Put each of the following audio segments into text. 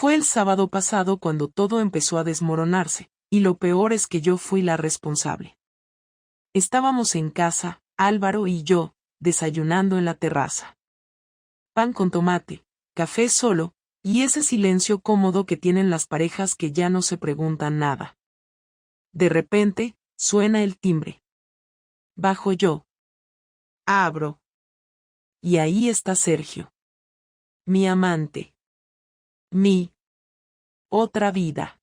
Fue el sábado pasado cuando todo empezó a desmoronarse, y lo peor es que yo fui la responsable. Estábamos en casa, Álvaro y yo, desayunando en la terraza. Pan con tomate, café solo, y ese silencio cómodo que tienen las parejas que ya no se preguntan nada. De repente, suena el timbre. Bajo yo. Abro. Y ahí está Sergio. Mi amante. Mi otra vida.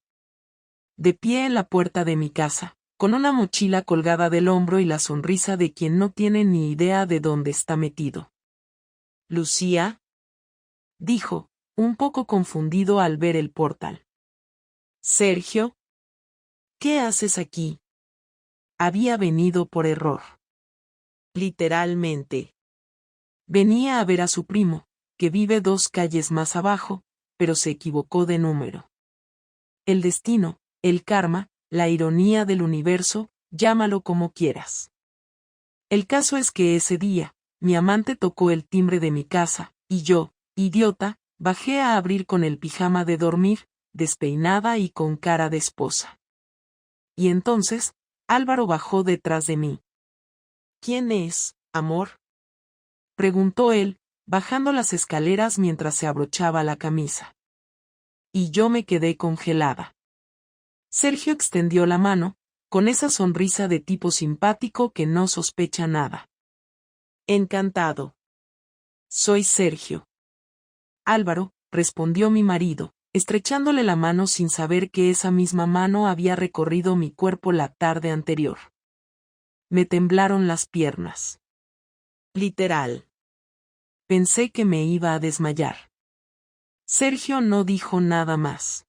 De pie en la puerta de mi casa, con una mochila colgada del hombro y la sonrisa de quien no tiene ni idea de dónde está metido. Lucía, dijo, un poco confundido al ver el portal. Sergio, ¿qué haces aquí? Había venido por error. Literalmente. Venía a ver a su primo, que vive 2 calles más abajo, pero se equivocó de número. El destino, el karma, la ironía del universo, llámalo como quieras. El caso es que ese día, mi amante tocó el timbre de mi casa, y yo, idiota, bajé a abrir con el pijama de dormir, despeinada y con cara de esposa. Y entonces, Álvaro bajó detrás de mí. ¿Quién es, amor? Preguntó él, bajando las escaleras mientras se abrochaba la camisa. Y yo me quedé congelada. Sergio extendió la mano, con esa sonrisa de tipo simpático que no sospecha nada. Encantado. Soy Sergio. Álvaro, respondió mi marido, estrechándole la mano sin saber que esa misma mano había recorrido mi cuerpo la tarde anterior. Me temblaron las piernas. Literal. Pensé que me iba a desmayar. Sergio no dijo nada más.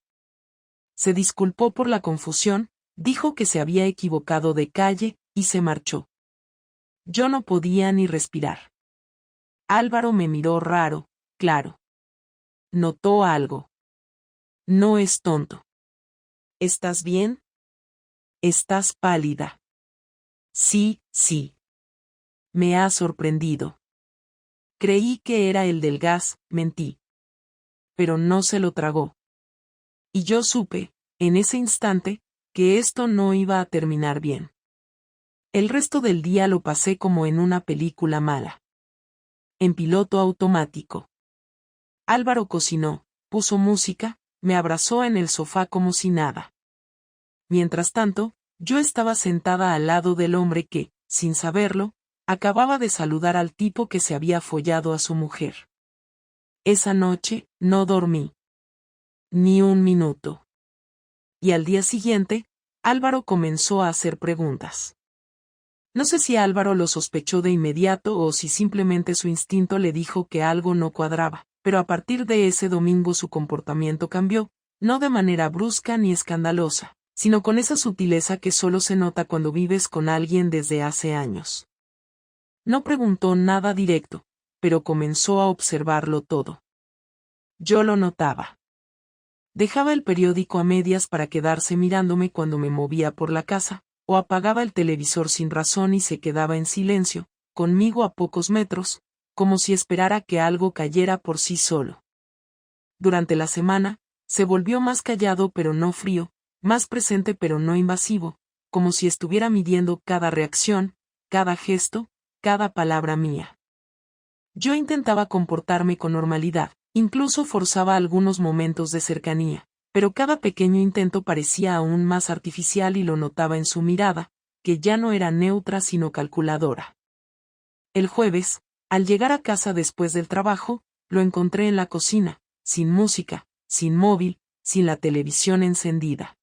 Se disculpó por la confusión, dijo que se había equivocado de calle, y se marchó. Yo no podía ni respirar. Álvaro me miró raro, claro. Notó algo. No es tonto. ¿Estás bien? Estás pálida. Sí, sí. Me ha sorprendido. Creí que era el del gas, mentí. Pero no se lo tragó. Y yo supe, en ese instante, que esto no iba a terminar bien. El resto del día lo pasé como en una película mala. En piloto automático. Álvaro cocinó, puso música, me abrazó en el sofá como si nada. Mientras tanto, yo estaba sentada al lado del hombre que, sin saberlo, acababa de saludar al tipo que se había follado a su mujer. Esa noche, no dormí. Ni un minuto. Y al día siguiente, Álvaro comenzó a hacer preguntas. No sé si Álvaro lo sospechó de inmediato o si simplemente su instinto le dijo que algo no cuadraba, pero a partir de ese domingo su comportamiento cambió, no de manera brusca ni escandalosa, sino con esa sutileza que solo se nota cuando vives con alguien desde hace años. No preguntó nada directo, pero comenzó a observarlo todo. Yo lo notaba. Dejaba el periódico a medias para quedarse mirándome cuando me movía por la casa, o apagaba el televisor sin razón y se quedaba en silencio, conmigo a pocos metros, como si esperara que algo cayera por sí solo. Durante la semana, se volvió más callado pero no frío, más presente pero no invasivo, como si estuviera midiendo cada reacción, cada gesto, cada palabra mía. Yo intentaba comportarme con normalidad, incluso forzaba algunos momentos de cercanía, pero cada pequeño intento parecía aún más artificial y lo notaba en su mirada, que ya no era neutra sino calculadora. El jueves, al llegar a casa después del trabajo, lo encontré en la cocina, sin música, sin móvil, sin la televisión encendida.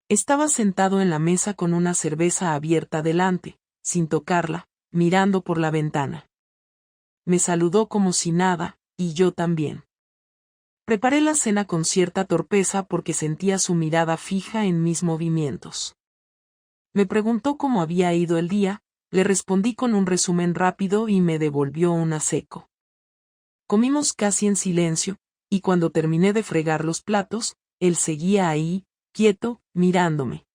Estaba sentado en la mesa con una cerveza abierta delante, sin tocarla, mirando por la ventana. Me saludó como si nada, y yo también. Preparé la cena con cierta torpeza porque sentía su mirada fija en mis movimientos. Me preguntó cómo había ido el día, le respondí con un resumen rápido y me devolvió un a seco. Comimos casi en silencio, y cuando terminé de fregar los platos, él seguía ahí, quieto, mirándome.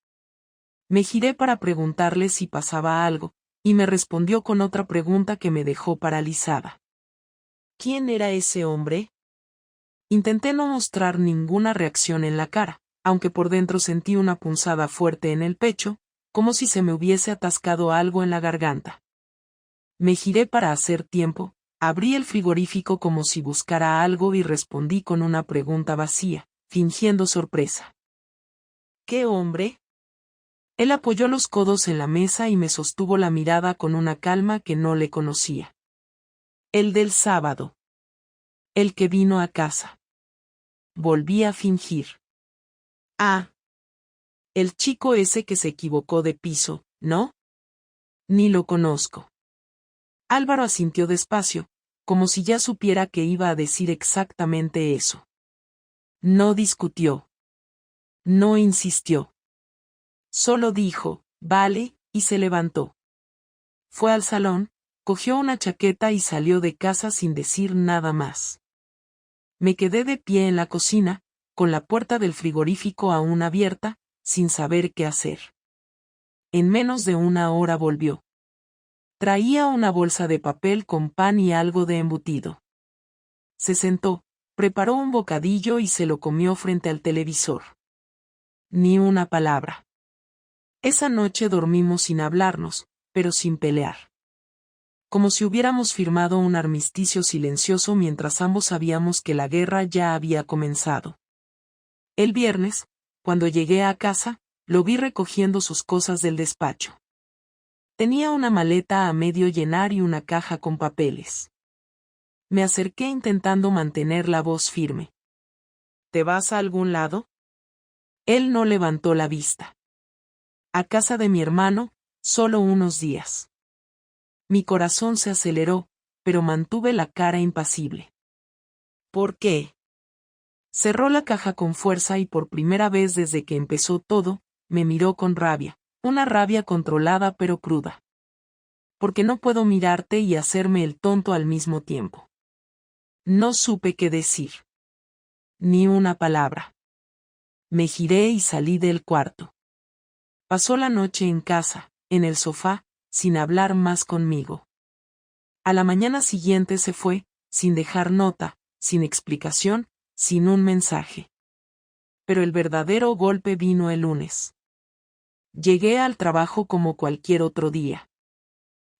Me giré para preguntarle si pasaba algo, y me respondió con otra pregunta que me dejó paralizada. ¿Quién era ese hombre? Intenté no mostrar ninguna reacción en la cara, aunque por dentro sentí una punzada fuerte en el pecho, como si se me hubiese atascado algo en la garganta. Me giré para hacer tiempo, abrí el frigorífico como si buscara algo y respondí con una pregunta vacía, fingiendo sorpresa. ¿Qué hombre? Él apoyó los codos en la mesa y me sostuvo la mirada con una calma que no le conocía. El del sábado. El que vino a casa. Volví a fingir. Ah. El chico ese que se equivocó de piso, ¿no? Ni lo conozco. Álvaro asintió despacio, como si ya supiera que iba a decir exactamente eso. No discutió. No insistió. Solo dijo, vale, y se levantó. Fue al salón, cogió una chaqueta y salió de casa sin decir nada más. Me quedé de pie en la cocina, con la puerta del frigorífico aún abierta, sin saber qué hacer. En menos de una hora volvió. Traía una bolsa de papel con pan y algo de embutido. Se sentó, preparó un bocadillo y se lo comió frente al televisor. Ni una palabra. Esa noche dormimos sin hablarnos, pero sin pelear. Como si hubiéramos firmado un armisticio silencioso mientras ambos sabíamos que la guerra ya había comenzado. El viernes, cuando llegué a casa, lo vi recogiendo sus cosas del despacho. Tenía una maleta a medio llenar y una caja con papeles. Me acerqué intentando mantener la voz firme. ¿Te vas a algún lado? Él no levantó la vista. A casa de mi hermano, solo unos días. Mi corazón se aceleró, pero mantuve la cara impasible. ¿Por qué? Cerró la caja con fuerza y por primera vez desde que empezó todo, me miró con rabia, una rabia controlada pero cruda. Porque no puedo mirarte y hacerme el tonto al mismo tiempo. No supe qué decir. Ni una palabra. Me giré y salí del cuarto. Pasó la noche en casa, en el sofá, sin hablar más conmigo. A la mañana siguiente se fue, sin dejar nota, sin explicación, sin un mensaje. Pero el verdadero golpe vino el lunes. Llegué al trabajo como cualquier otro día.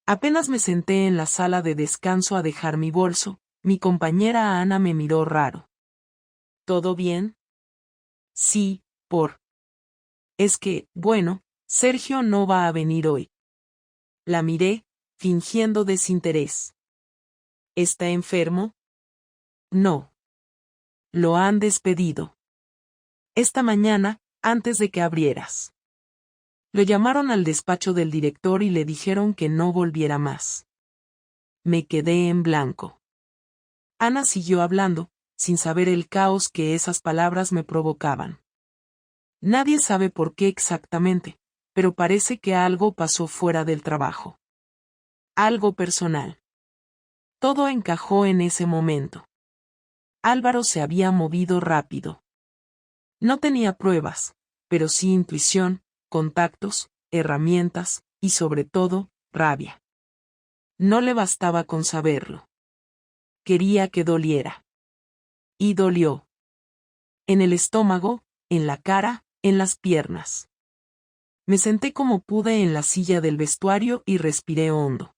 Apenas me senté en la sala de descanso a dejar mi bolso, mi compañera Ana me miró raro. ¿Todo bien? Sí, Es que, bueno, Sergio no va a venir hoy. La miré, fingiendo desinterés. ¿Está enfermo? No. Lo han despedido. Esta mañana, antes de que abrieras. Lo llamaron al despacho del director y le dijeron que no volviera más. Me quedé en blanco. Ana siguió hablando, sin saber el caos que esas palabras me provocaban. Nadie sabe por qué exactamente, pero parece que algo pasó fuera del trabajo. Algo personal. Todo encajó en ese momento. Álvaro se había movido rápido. No tenía pruebas, pero sí intuición, contactos, herramientas, y sobre todo, rabia. No le bastaba con saberlo. Quería que doliera. Y dolió. En el estómago, en la cara, en las piernas. Me senté como pude en la silla del vestuario y respiré hondo.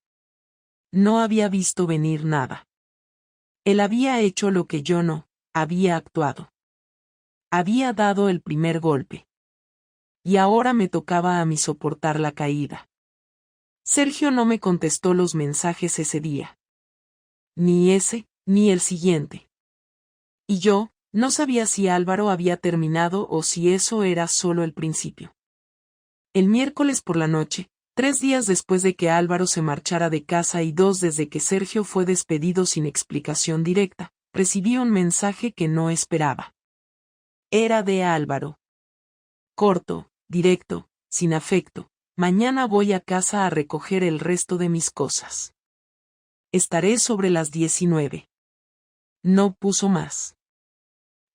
No había visto venir nada. Él había hecho lo que yo no, había actuado. Había dado el primer golpe. Y ahora me tocaba a mí soportar la caída. Sergio no me contestó los mensajes ese día. Ni ese, ni el siguiente. Y yo, no sabía si Álvaro había terminado o si eso era solo el principio. El miércoles por la noche, 3 días después de que Álvaro se marchara de casa y 2 desde que Sergio fue despedido sin explicación directa, recibí un mensaje que no esperaba. Era de Álvaro. Corto, directo, sin afecto. Mañana voy a casa a recoger el resto de mis cosas. Estaré sobre las 19. No puso más.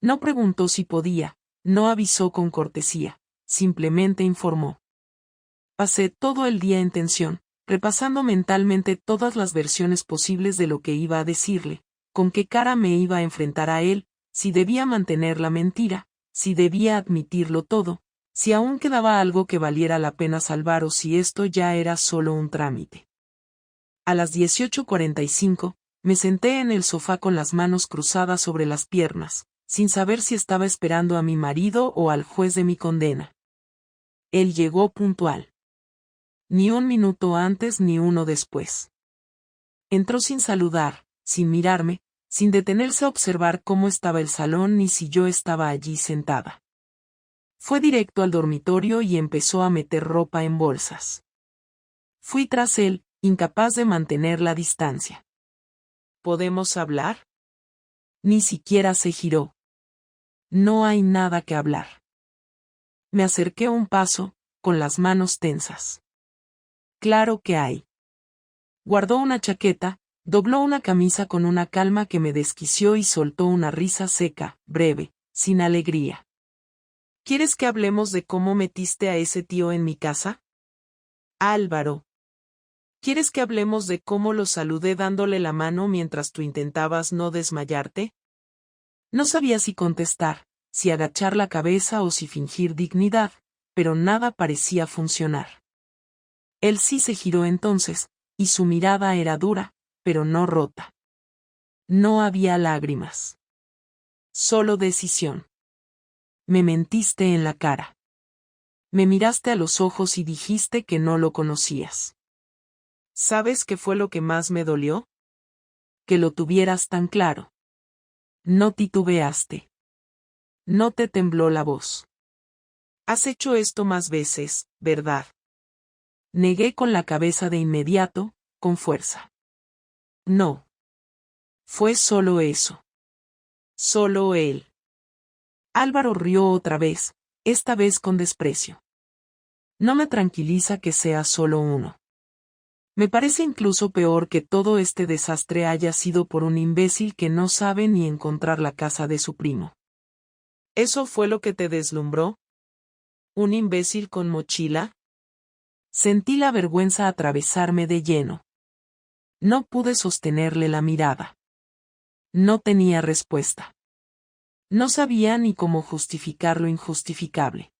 No preguntó si podía, no avisó con cortesía, simplemente informó. Pasé todo el día en tensión, repasando mentalmente todas las versiones posibles de lo que iba a decirle, con qué cara me iba a enfrentar a él, si debía mantener la mentira, si debía admitirlo todo, si aún quedaba algo que valiera la pena salvar o si esto ya era solo un trámite. A las 18:45, me senté en el sofá con las manos cruzadas sobre las piernas, sin saber si estaba esperando a mi marido o al juez de mi condena. Él llegó puntual. Ni un minuto antes ni uno después. Entró sin saludar, sin mirarme, sin detenerse a observar cómo estaba el salón ni si yo estaba allí sentada. Fue directo al dormitorio y empezó a meter ropa en bolsas. Fui tras él, incapaz de mantener la distancia. ¿Podemos hablar? Ni siquiera se giró. No hay nada que hablar. Me acerqué un paso, con las manos tensas. Claro que hay. Guardó una chaqueta, dobló una camisa con una calma que me desquició y soltó una risa seca, breve, sin alegría. ¿Quieres que hablemos de cómo metiste a ese tío en mi casa? Álvaro. ¿Quieres que hablemos de cómo lo saludé dándole la mano mientras tú intentabas no desmayarte? No sabía si contestar, si agachar la cabeza o si fingir dignidad, pero nada parecía funcionar. Él sí se giró entonces, y su mirada era dura, pero no rota. No había lágrimas. Solo decisión. Me mentiste en la cara. Me miraste a los ojos y dijiste que no lo conocías. ¿Sabes qué fue lo que más me dolió? Que lo tuvieras tan claro. No titubeaste. No te tembló la voz. Has hecho esto más veces, ¿verdad? Negué con la cabeza de inmediato, con fuerza. No. Fue solo eso. Solo él. Álvaro rió otra vez, esta vez con desprecio. No me tranquiliza que sea solo uno. Me parece incluso peor que todo este desastre haya sido por un imbécil que no sabe ni encontrar la casa de su primo. ¿Eso fue lo que te deslumbró? ¿Un imbécil con mochila? Sentí la vergüenza atravesarme de lleno. No pude sostenerle la mirada. No tenía respuesta. No sabía ni cómo justificar lo injustificable.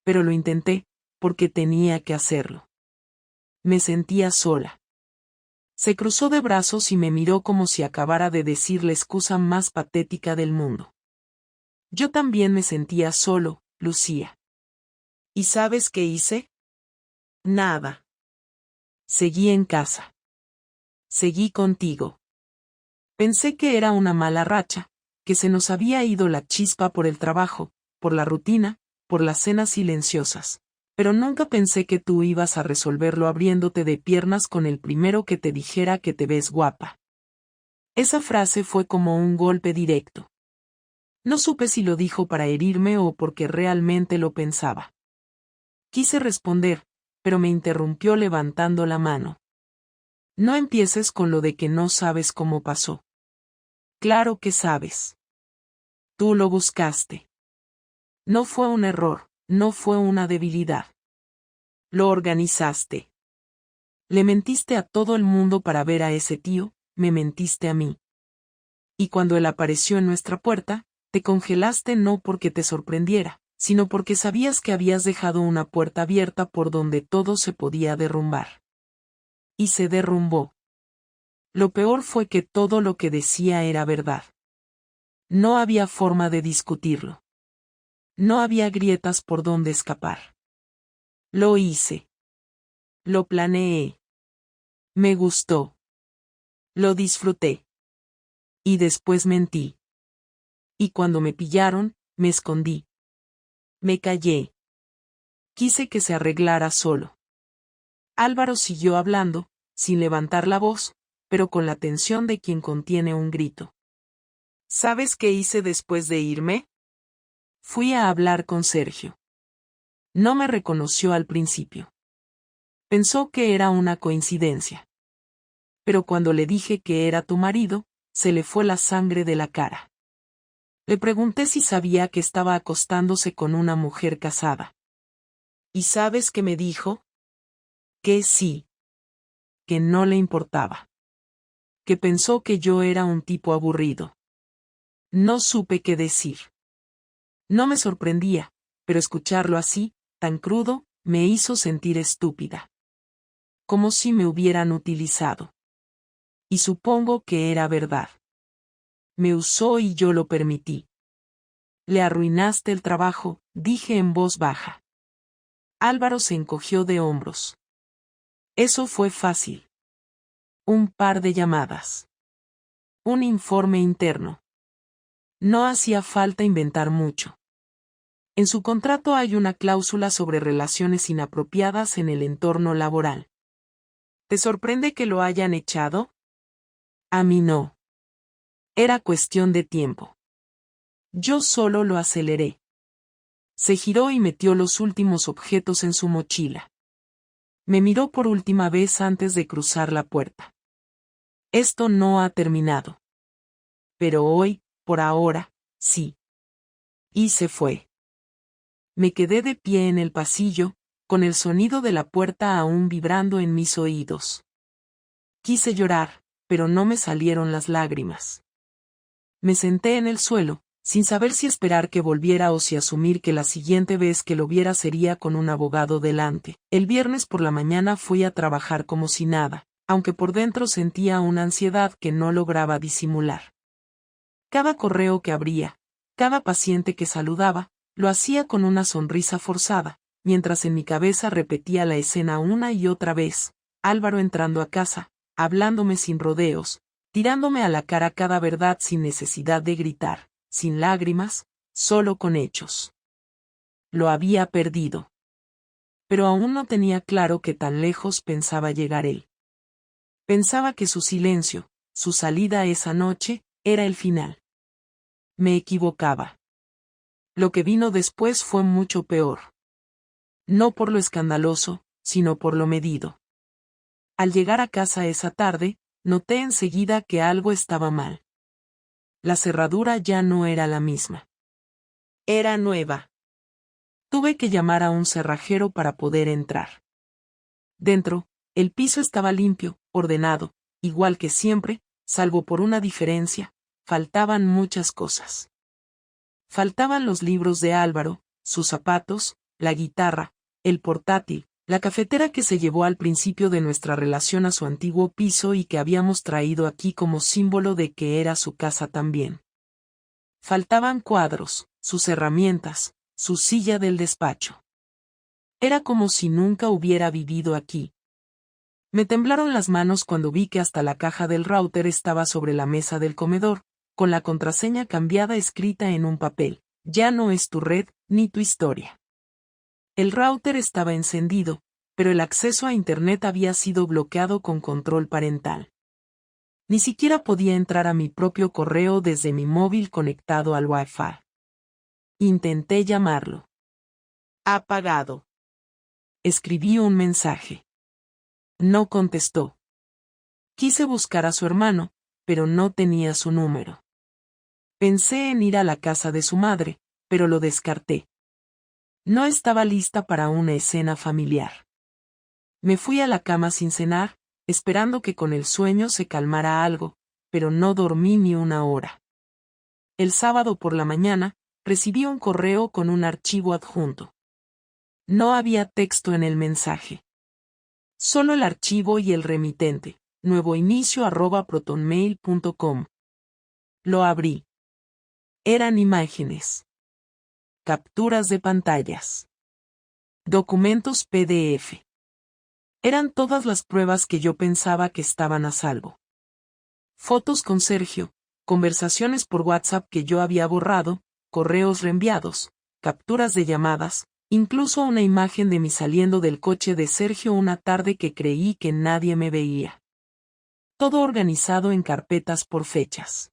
Pero lo intenté, porque tenía que hacerlo. Me sentía sola. Se cruzó de brazos y me miró como si acabara de decir la excusa más patética del mundo. Yo también me sentía solo, Lucía. ¿Y sabes qué hice? Nada. Seguí en casa. Seguí contigo. Pensé que era una mala racha, que se nos había ido la chispa por el trabajo, por la rutina, por las cenas silenciosas, pero nunca pensé que tú ibas a resolverlo abriéndote de piernas con el primero que te dijera que te ves guapa. Esa frase fue como un golpe directo. No supe si lo dijo para herirme o porque realmente lo pensaba. Quise responder, pero me interrumpió levantando la mano. No empieces con lo de que no sabes cómo pasó. Claro que sabes. Tú lo buscaste. No fue un error, no fue una debilidad. Lo organizaste. Le mentiste a todo el mundo para ver a ese tío, me mentiste a mí. Y cuando él apareció en nuestra puerta, te congelaste no porque te sorprendiera, sino porque sabías que habías dejado una puerta abierta por donde todo se podía derrumbar. Y se derrumbó. Lo peor fue que todo lo que decía era verdad. No había forma de discutirlo. No había grietas por donde escapar. Lo hice. Lo planeé. Me gustó. Lo disfruté. Y después mentí. Y cuando me pillaron, me escondí. Me callé. Quise que se arreglara solo. Álvaro siguió hablando, sin levantar la voz, pero con la tensión de quien contiene un grito. ¿Sabes qué hice después de irme? Fui a hablar con Sergio. No me reconoció al principio. Pensó que era una coincidencia. Pero cuando le dije que era tu marido, se le fue la sangre de la cara. Le pregunté si sabía que estaba acostándose con una mujer casada. ¿Y sabes qué me dijo? Que sí. Que no le importaba. Que pensó que yo era un tipo aburrido. No supe qué decir. No me sorprendía, pero escucharlo así, tan crudo, me hizo sentir estúpida. Como si me hubieran utilizado. Y supongo que era verdad. Me usó y yo lo permití. Le arruinaste el trabajo, dije en voz baja. Álvaro se encogió de hombros. Eso fue fácil. Un par de llamadas. Un informe interno. No hacía falta inventar mucho. En su contrato hay una cláusula sobre relaciones inapropiadas en el entorno laboral. ¿Te sorprende que lo hayan echado? A mí no. Era cuestión de tiempo. Yo solo lo aceleré. Se giró y metió los últimos objetos en su mochila. Me miró por última vez antes de cruzar la puerta. Esto no ha terminado. Pero hoy, por ahora, sí. Y se fue. Me quedé de pie en el pasillo, con el sonido de la puerta aún vibrando en mis oídos. Quise llorar, pero no me salieron las lágrimas. Me senté en el suelo, sin saber si esperar que volviera o si asumir que la siguiente vez que lo viera sería con un abogado delante. El viernes por la mañana fui a trabajar como si nada, aunque por dentro sentía una ansiedad que no lograba disimular. Cada correo que abría, cada paciente que saludaba, lo hacía con una sonrisa forzada, mientras en mi cabeza repetía la escena una y otra vez, Álvaro entrando a casa, hablándome sin rodeos, tirándome a la cara cada verdad sin necesidad de gritar, sin lágrimas, solo con hechos. Lo había perdido. Pero aún no tenía claro que tan lejos pensaba llegar él. Pensaba que su silencio, su salida esa noche, era el final. Me equivocaba. Lo que vino después fue mucho peor. No por lo escandaloso, sino por lo medido. Al llegar a casa esa tarde, noté enseguida que algo estaba mal. La cerradura ya no era la misma. Era nueva. Tuve que llamar a un cerrajero para poder entrar. Dentro, el piso estaba limpio, ordenado, igual que siempre, salvo por una diferencia, faltaban muchas cosas. Faltaban los libros de Álvaro, sus zapatos, la guitarra, el portátil, la cafetera que se llevó al principio de nuestra relación a su antiguo piso y que habíamos traído aquí como símbolo de que era su casa también. Faltaban cuadros, sus herramientas, su silla del despacho. Era como si nunca hubiera vivido aquí. Me temblaron las manos cuando vi que hasta la caja del router estaba sobre la mesa del comedor, con la contraseña cambiada escrita en un papel. Ya no es tu red, ni tu historia. El router estaba encendido, pero el acceso a Internet había sido bloqueado con control parental. Ni siquiera podía entrar a mi propio correo desde mi móvil conectado al Wi-Fi. Intenté llamarlo. Apagado. Escribí un mensaje. No contestó. Quise buscar a su hermano, pero no tenía su número. Pensé en ir a la casa de su madre, pero lo descarté. No estaba lista para una escena familiar. Me fui a la cama sin cenar, esperando que con el sueño se calmara algo, pero no dormí ni una hora. El sábado por la mañana, recibí un correo con un archivo adjunto. No había texto en el mensaje. Solo el archivo y el remitente, nuevoinicio@protonmail.com. Lo abrí. Eran imágenes. Capturas de pantallas. Documentos PDF. Eran todas las pruebas que yo pensaba que estaban a salvo. Fotos con Sergio, conversaciones por WhatsApp que yo había borrado, correos reenviados, capturas de llamadas, incluso una imagen de mí saliendo del coche de Sergio una tarde que creí que nadie me veía. Todo organizado en carpetas por fechas.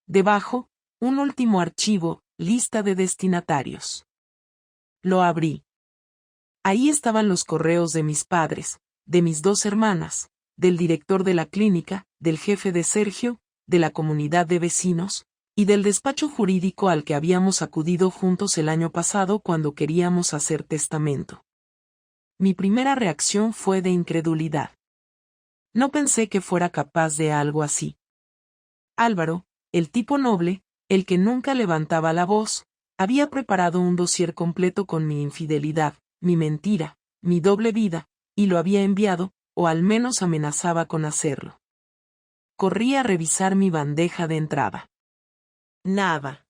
Debajo, un último archivo, lista de destinatarios. Lo abrí. Ahí estaban los correos de mis padres, de mis dos hermanas, del director de la clínica, del jefe de Sergio, de la comunidad de vecinos, y del despacho jurídico al que habíamos acudido juntos el año pasado cuando queríamos hacer testamento. Mi primera reacción fue de incredulidad. No pensé que fuera capaz de algo así. Álvaro, el tipo noble, el que nunca levantaba la voz, había preparado un dossier completo con mi infidelidad, mi mentira, mi doble vida, y lo había enviado, o al menos amenazaba con hacerlo. Corrí a revisar mi bandeja de entrada. Nada.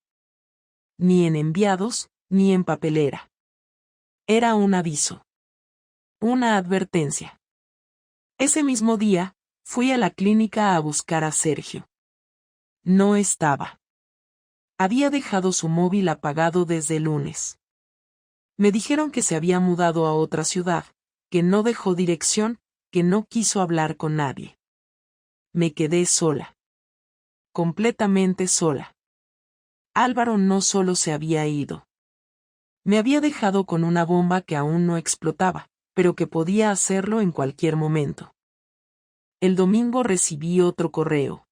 Ni en enviados, ni en papelera. Era un aviso. Una advertencia. Ese mismo día, fui a la clínica a buscar a Sergio. No estaba. Había dejado su móvil apagado desde el lunes. Me dijeron que se había mudado a otra ciudad, que no dejó dirección, que no quiso hablar con nadie. Me quedé sola. Completamente sola. Álvaro no solo se había ido. Me había dejado con una bomba que aún no explotaba, pero que podía hacerlo en cualquier momento. El domingo recibí otro correo.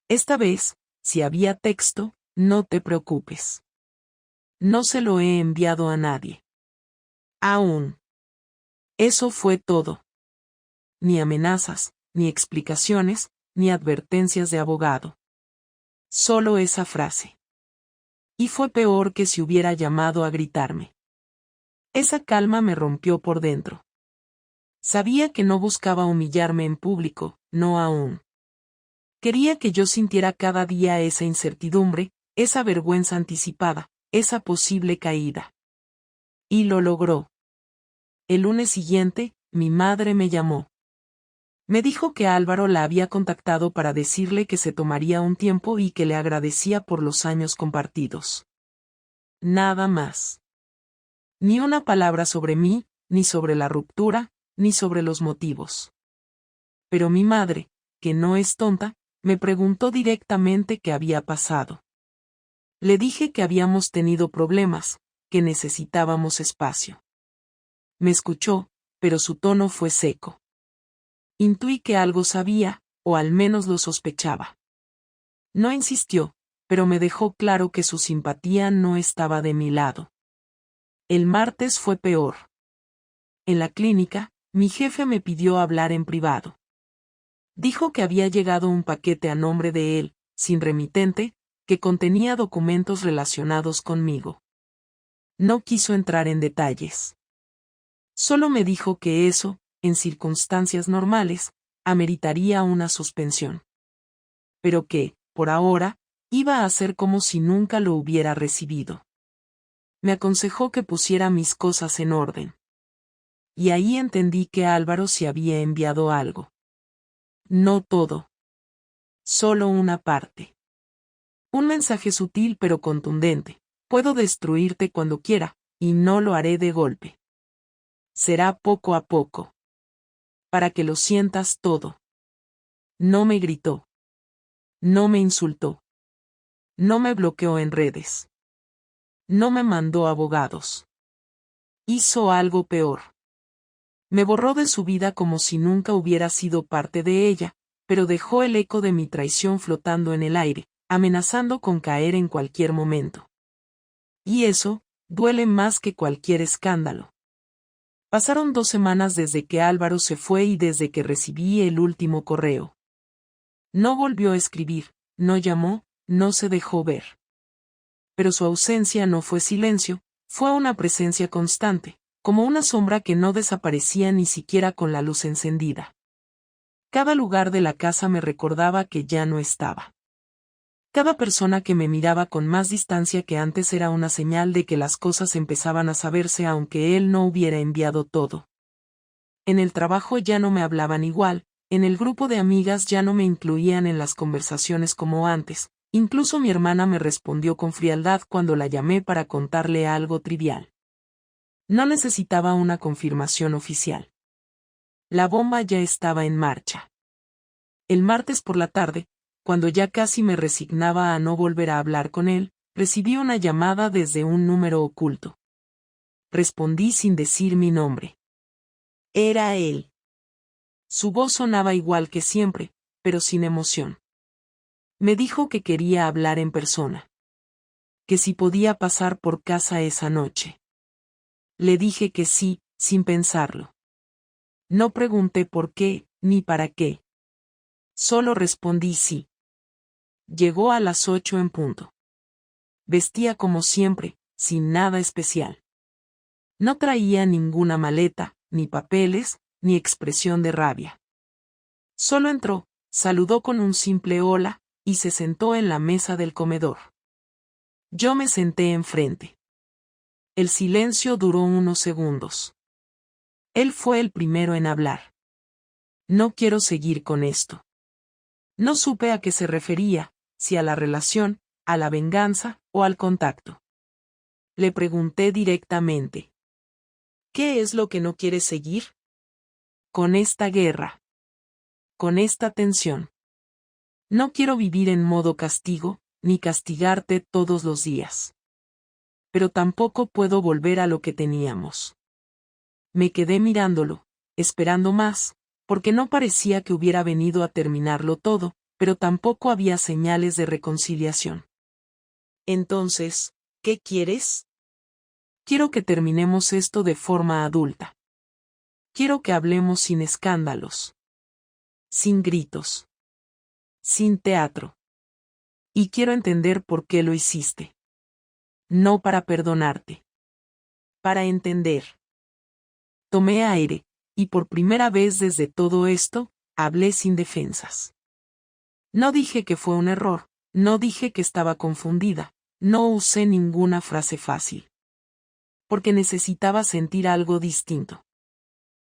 Esta vez, si había texto, no te preocupes. No se lo he enviado a nadie. Aún. Eso fue todo. Ni amenazas, ni explicaciones, ni advertencias de abogado. Solo esa frase. Y fue peor que si hubiera llamado a gritarme. Esa calma me rompió por dentro. Sabía que no buscaba humillarme en público, no aún. Quería que yo sintiera cada día esa incertidumbre, esa vergüenza anticipada, esa posible caída. Y lo logró. El lunes siguiente, mi madre me llamó. Me dijo que Álvaro la había contactado para decirle que se tomaría un tiempo y que le agradecía por los años compartidos. Nada más. Ni una palabra sobre mí, ni sobre la ruptura, ni sobre los motivos. Pero mi madre, que no es tonta, me preguntó directamente qué había pasado. Le dije que habíamos tenido problemas, que necesitábamos espacio. Me escuchó, pero su tono fue seco. Intuí que algo sabía, o al menos lo sospechaba. No insistió, pero me dejó claro que su simpatía no estaba de mi lado. El martes fue peor. En la clínica, mi jefe me pidió hablar en privado. Dijo que había llegado un paquete a nombre de él, sin remitente, que contenía documentos relacionados conmigo. No quiso entrar en detalles. Solo me dijo que eso, en circunstancias normales, ameritaría una suspensión. Pero que, por ahora, iba a hacer como si nunca lo hubiera recibido. Me aconsejó que pusiera mis cosas en orden. Y ahí entendí que Álvaro se había enviado algo. No todo. Solo una parte. Un mensaje sutil pero contundente. Puedo destruirte cuando quiera, y no lo haré de golpe. Será poco a poco. Para que lo sientas todo. No me gritó. No me insultó. No me bloqueó en redes. No me mandó abogados. Hizo algo peor. Me borró de su vida como si nunca hubiera sido parte de ella, pero dejó el eco de mi traición flotando en el aire, amenazando con caer en cualquier momento. Y eso, duele más que cualquier escándalo. Pasaron 2 semanas desde que Álvaro se fue y desde que recibí el último correo. No volvió a escribir, no llamó, no se dejó ver. Pero su ausencia no fue silencio, fue una presencia constante, como una sombra que no desaparecía ni siquiera con la luz encendida. Cada lugar de la casa me recordaba que ya no estaba. Cada persona que me miraba con más distancia que antes era una señal de que las cosas empezaban a saberse aunque él no hubiera enviado todo. En el trabajo ya no me hablaban igual, en el grupo de amigas ya no me incluían en las conversaciones como antes, incluso mi hermana me respondió con frialdad cuando la llamé para contarle algo trivial. No necesitaba una confirmación oficial. La bomba ya estaba en marcha. El martes por la tarde, cuando ya casi me resignaba a no volver a hablar con él, recibí una llamada desde un número oculto. Respondí sin decir mi nombre. Era él. Su voz sonaba igual que siempre, pero sin emoción. Me dijo que quería hablar en persona. Que si podía pasar por casa esa noche. Le dije que sí, sin pensarlo. No pregunté por qué, ni para qué. Solo respondí sí. Llegó a las 8 en punto. Vestía como siempre, sin nada especial. No traía ninguna maleta, ni papeles, ni expresión de rabia. Solo entró, saludó con un simple hola, y se sentó en la mesa del comedor. Yo me senté enfrente. El silencio duró unos segundos. Él fue el primero en hablar. No quiero seguir con esto. No supe a qué se refería, si a la relación, a la venganza, o al contacto. Le pregunté directamente. ¿Qué es lo que no quieres seguir? Con esta guerra. Con esta tensión. No quiero vivir en modo castigo, ni castigarte todos los días. Pero tampoco puedo volver a lo que teníamos. Me quedé mirándolo, esperando más, porque no parecía que hubiera venido a terminarlo todo, pero tampoco había señales de reconciliación. Entonces, ¿qué quieres? Quiero que terminemos esto de forma adulta. Quiero que hablemos sin escándalos. Sin gritos. Sin teatro. Y quiero entender por qué lo hiciste. No para perdonarte. Para entender. Tomé aire, y por primera vez desde todo esto, hablé sin defensas. No dije que fue un error, no dije que estaba confundida, no usé ninguna frase fácil. Porque necesitaba sentir algo distinto.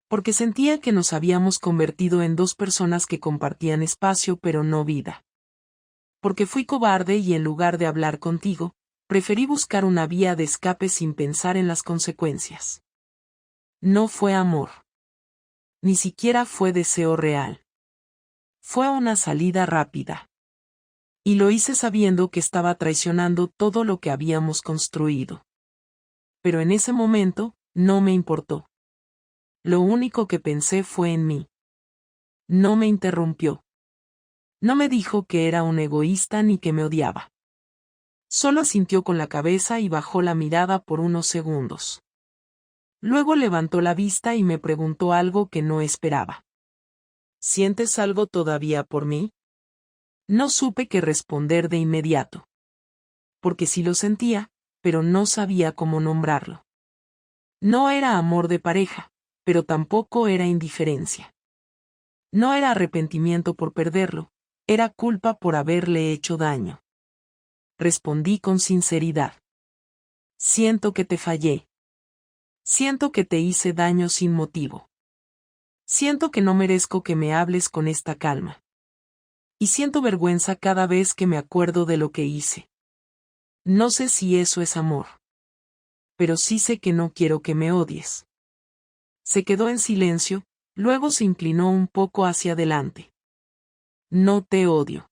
Porque sentía que nos habíamos convertido en dos personas que compartían espacio pero no vida. Porque fui cobarde y en lugar de hablar contigo, preferí buscar una vía de escape sin pensar en las consecuencias. No fue amor. Ni siquiera fue deseo real. Fue una salida rápida. Y lo hice sabiendo que estaba traicionando todo lo que habíamos construido. Pero en ese momento, no me importó. Lo único que pensé fue en mí. No me interrumpió. No me dijo que era un egoísta ni que me odiaba. Solo asintió con la cabeza y bajó la mirada por unos segundos. Luego levantó la vista y me preguntó algo que no esperaba. ¿Sientes algo todavía por mí? No supe qué responder de inmediato. Porque sí lo sentía, pero no sabía cómo nombrarlo. No era amor de pareja, pero tampoco era indiferencia. No era arrepentimiento por perderlo, era culpa por haberle hecho daño. Respondí con sinceridad. Siento que te fallé. Siento que te hice daño sin motivo. Siento que no merezco que me hables con esta calma. Y siento vergüenza cada vez que me acuerdo de lo que hice. No sé si eso es amor. Pero sí sé que no quiero que me odies. Se quedó en silencio, luego se inclinó un poco hacia adelante. No te odio.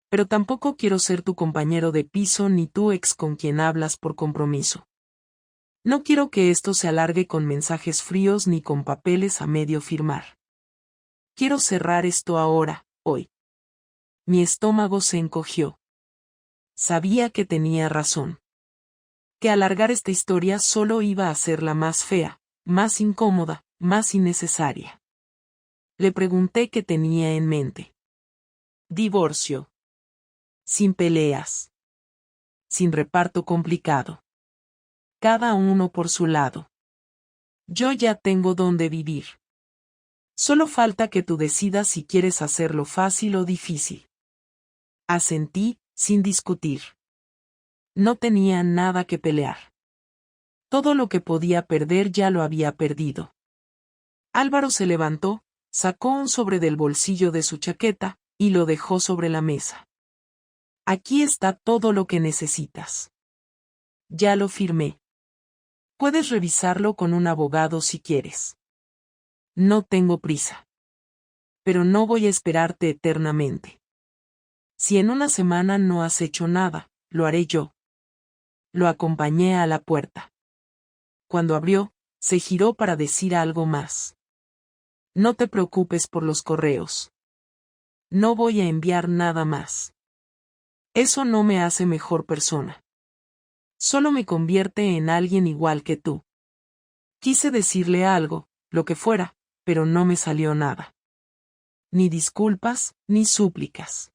Pero tampoco quiero ser tu compañero de piso ni tu ex con quien hablas por compromiso. No quiero que esto se alargue con mensajes fríos ni con papeles a medio firmar. Quiero cerrar esto ahora, hoy. Mi estómago se encogió. Sabía que tenía razón. Que alargar esta historia solo iba a hacerla más fea, más incómoda, más innecesaria. Le pregunté qué tenía en mente. Divorcio. Sin peleas. Sin reparto complicado. Cada uno por su lado. Yo ya tengo dónde vivir. Solo falta que tú decidas si quieres hacerlo fácil o difícil. Asentí, sin discutir. No tenía nada que pelear. Todo lo que podía perder ya lo había perdido. Álvaro se levantó, sacó un sobre del bolsillo de su chaqueta, y lo dejó sobre la mesa. Aquí está todo lo que necesitas. Ya lo firmé. Puedes revisarlo con un abogado si quieres. No tengo prisa. Pero no voy a esperarte eternamente. Si en una semana no has hecho nada, lo haré yo. Lo acompañé a la puerta. Cuando abrió, se giró para decir algo más. No te preocupes por los correos. No voy a enviar nada más. Eso no me hace mejor persona. Solo me convierte en alguien igual que tú. Quise decirle algo, lo que fuera, pero no me salió nada. Ni disculpas, ni súplicas.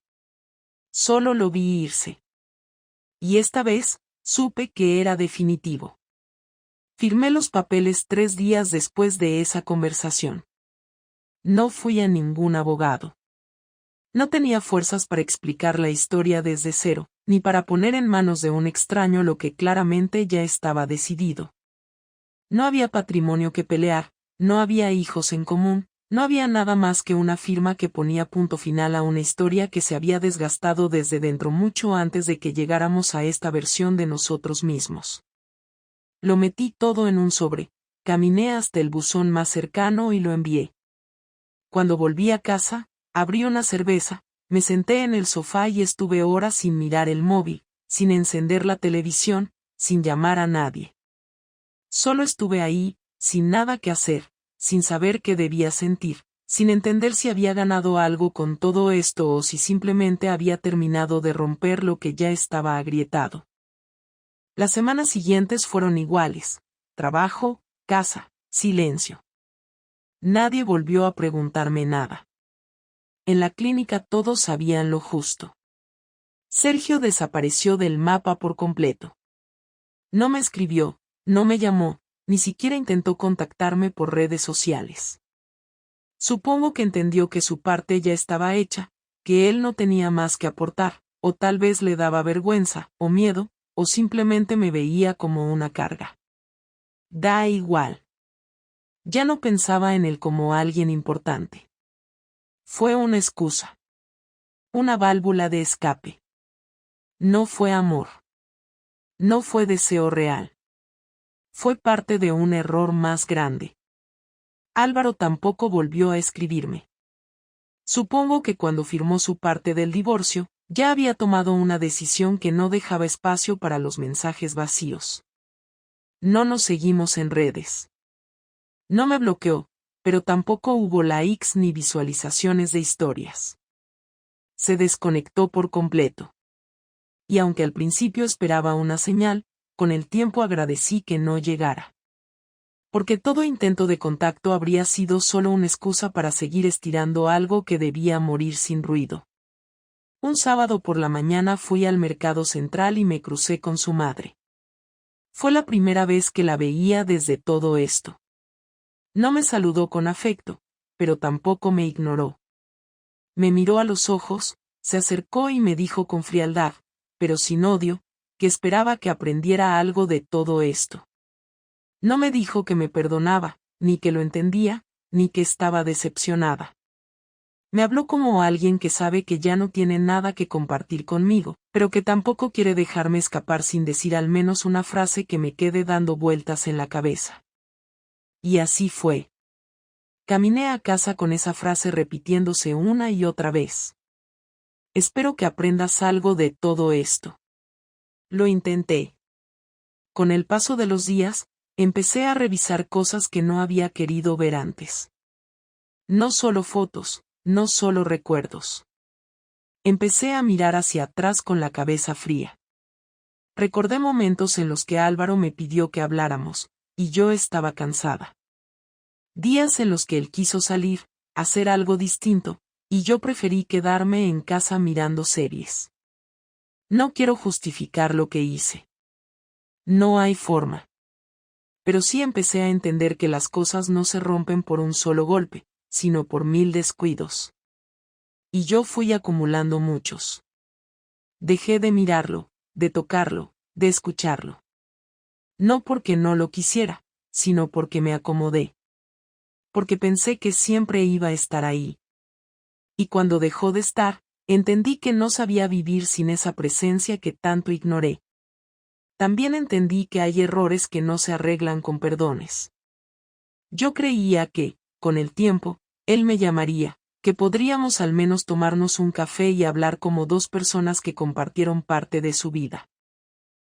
Solo lo vi irse. Y esta vez, supe que era definitivo. Firmé los papeles 3 días después de esa conversación. No fui a ningún abogado. No tenía fuerzas para explicar la historia desde cero, ni para poner en manos de un extraño lo que claramente ya estaba decidido. No había patrimonio que pelear, no había hijos en común, no había nada más que una firma que ponía punto final a una historia que se había desgastado desde dentro mucho antes de que llegáramos a esta versión de nosotros mismos. Lo metí todo en un sobre, caminé hasta el buzón más cercano y lo envié. Cuando volví a casa, abrí una cerveza, me senté en el sofá y estuve horas sin mirar el móvil, sin encender la televisión, sin llamar a nadie. Solo estuve ahí, sin nada que hacer, sin saber qué debía sentir, sin entender si había ganado algo con todo esto o si simplemente había terminado de romper lo que ya estaba agrietado. Las semanas siguientes fueron iguales: trabajo, casa, silencio. Nadie volvió a preguntarme nada. En la clínica todos sabían lo justo. Sergio desapareció del mapa por completo. No me escribió, no me llamó, ni siquiera intentó contactarme por redes sociales. Supongo que entendió que su parte ya estaba hecha, que él no tenía más que aportar, o tal vez le daba vergüenza, o miedo, o simplemente me veía como una carga. Da igual. Ya no pensaba en él como alguien importante. Fue una excusa. Una válvula de escape. No fue amor. No fue deseo real. Fue parte de un error más grande. Álvaro tampoco volvió a escribirme. Supongo que cuando firmó su parte del divorcio, ya había tomado una decisión que no dejaba espacio para los mensajes vacíos. No nos seguimos en redes. No me bloqueó, pero tampoco hubo likes ni visualizaciones de historias. Se desconectó por completo. Y aunque al principio esperaba una señal, con el tiempo agradecí que no llegara. Porque todo intento de contacto habría sido solo una excusa para seguir estirando algo que debía morir sin ruido. Un sábado por la mañana fui al mercado central y me crucé con su madre. Fue la primera vez que la veía desde todo esto. No me saludó con afecto, pero tampoco me ignoró. Me miró a los ojos, se acercó y me dijo con frialdad, pero sin odio, que esperaba que aprendiera algo de todo esto. No me dijo que me perdonaba, ni que lo entendía, ni que estaba decepcionada. Me habló como alguien que sabe que ya no tiene nada que compartir conmigo, pero que tampoco quiere dejarme escapar sin decir al menos una frase que me quede dando vueltas en la cabeza. Y así fue. Caminé a casa con esa frase repitiéndose una y otra vez. Espero que aprendas algo de todo esto. Lo intenté. Con el paso de los días, empecé a revisar cosas que no había querido ver antes. No solo fotos, no solo recuerdos. Empecé a mirar hacia atrás con la cabeza fría. Recordé momentos en los que Álvaro me pidió que habláramos, y yo estaba cansada. Días en los que él quiso salir, hacer algo distinto, y yo preferí quedarme en casa mirando series. No quiero justificar lo que hice. No hay forma. Pero sí empecé a entender que las cosas no se rompen por un solo golpe, sino por 1000 descuidos. Y yo fui acumulando muchos. Dejé de mirarlo, de tocarlo, de escucharlo. No porque no lo quisiera, sino porque me acomodé. Porque pensé que siempre iba a estar ahí. Y cuando dejó de estar, entendí que no sabía vivir sin esa presencia que tanto ignoré. También entendí que hay errores que no se arreglan con perdones. Yo creía que, con el tiempo, él me llamaría, que podríamos al menos tomarnos un café y hablar como dos personas que compartieron parte de su vida.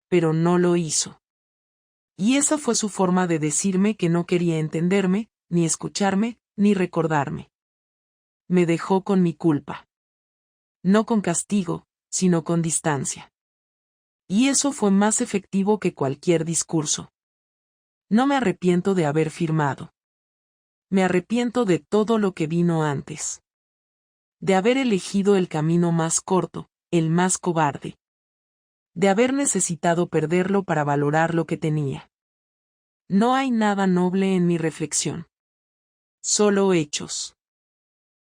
Pero no lo hizo. Y esa fue su forma de decirme que no quería entenderme, ni escucharme, ni recordarme. Me dejó con mi culpa. No con castigo, sino con distancia. Y eso fue más efectivo que cualquier discurso. No me arrepiento de haber firmado. Me arrepiento de todo lo que vino antes. De haber elegido el camino más corto, el más cobarde. de haber necesitado perderlo para valorar lo que tenía. No hay nada noble en mi reflexión. Solo hechos.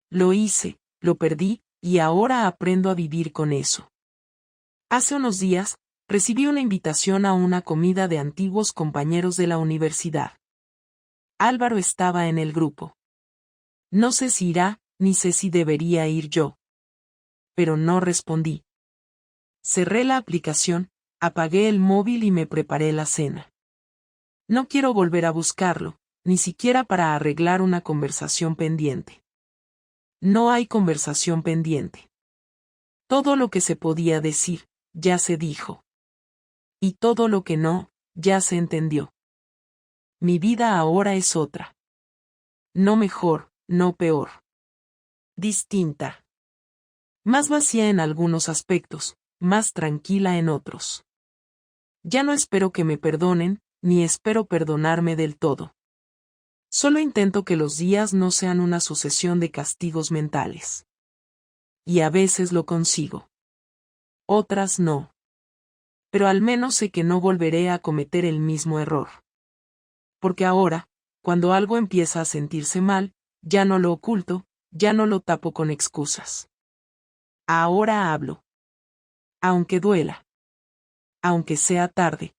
Lo hice, lo perdí, y ahora aprendo a vivir con eso. Hace unos días, recibí una invitación a una comida de antiguos compañeros de la universidad. Álvaro estaba en el grupo. No sé si irá, ni sé si debería ir yo. Pero no respondí. Cerré la aplicación, apagué el móvil y me preparé la cena. No quiero volver a buscarlo, ni siquiera para arreglar una conversación pendiente. No hay conversación pendiente. Todo lo que se podía decir, ya se dijo. Y todo lo que no, ya se entendió. Mi vida ahora es otra. No mejor, no peor. Distinta. Más vacía en algunos aspectos, más tranquila en otros. Ya no espero que me perdonen, ni espero perdonarme del todo. Solo intento que los días no sean una sucesión de castigos mentales. Y a veces lo consigo. Otras no. Pero al menos sé que no volveré a cometer el mismo error. Porque ahora, cuando algo empieza a sentirse mal, ya no lo oculto, ya no lo tapo con excusas. Ahora hablo. Aunque duela. Aunque sea tarde,